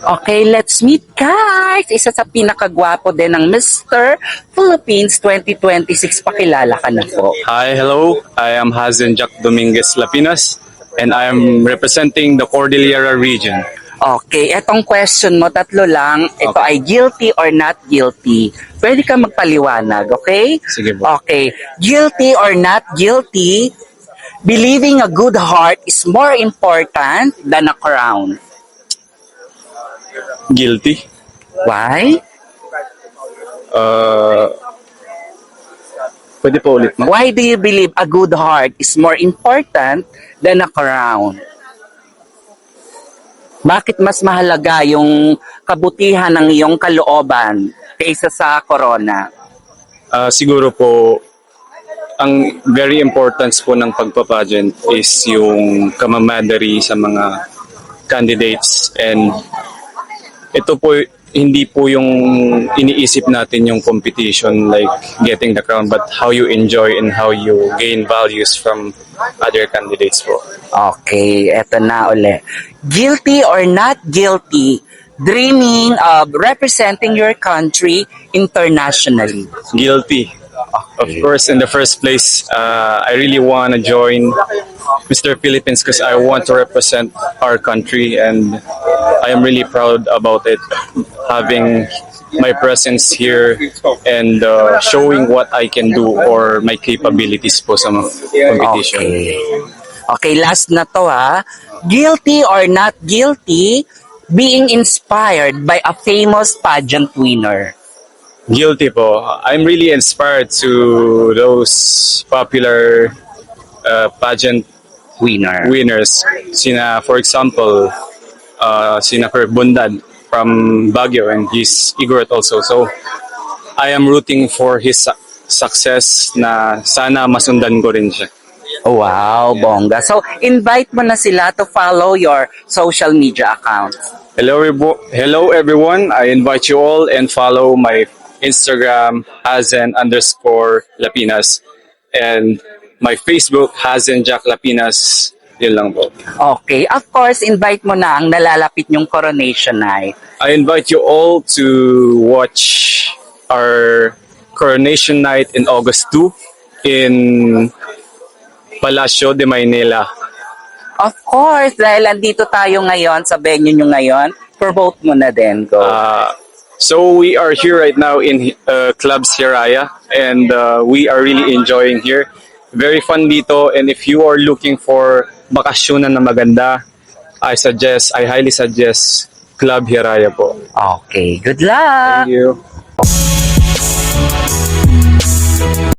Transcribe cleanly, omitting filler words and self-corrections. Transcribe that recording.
Okay, let's meet guys! Isa sa pinakagwapo din ng Mr. Philippines 2026. Pakilala ka na po. Hi, hello. I am Hazen Jack Dominguez Lapinas and I am representing the Cordillera region. Okay, etong question mo, tatlo lang. Ito Okay. ay guilty or not guilty. Pwede ka magpaliwanag, okay? Sige po. Okay, guilty or not guilty, believing a good heart is more important than a crown. Guilty. Why? Pwede po ulit mo? Why do you believe a good heart is more important than a crown? Bakit mas mahalaga yung kabutihan ng iyong kalooban kaysa sa corona? Siguro po, ang very importance po ng pagpapageant is yung camaraderie sa mga candidates, and ito po hindi po yung iniisip natin yung competition like getting the crown, but how you enjoy and how you gain values from other candidates po. Okay, eto na uli. Guilty or not guilty, dreaming of representing your country internationally? Guilty. Of course, in the first place, I really want to join Mr. Philippines because I want to represent our country, and I am really proud about it, having my presence here and showing what I can do or my capabilities po sa competition. Okay. Okay, last na to ha. Guilty or not guilty, being inspired by a famous pageant winner? Guilty po. I'm really inspired to those popular pageant winners. Sina, for example, sina Per Bundan from Baguio, and he's Igorot also. So, I am rooting for his success na sana masundan ko rin siya. Wow, bongga. So, invite mo na sila to follow your social media account. Hello everyone. I invite you all and follow my Instagram, Hazen_Lapinas, and my Facebook, Hazen Jack Lapinas. Yun lang po. Okay, of course, invite mo na ang nalalapit yung coronation night. I invite you all to watch our coronation night in August 2 in Palacio de Maynila. Of course, dahil andito tayo ngayon sa venue nyo ngayon, promote mo na din. Go. So we are here right now in Clubs Hiraya, and we are really enjoying here. Very fun dito, and if you are looking for bakasyonan na maganda, I highly suggest Club Hiraya po. Okay, good luck! Thank you.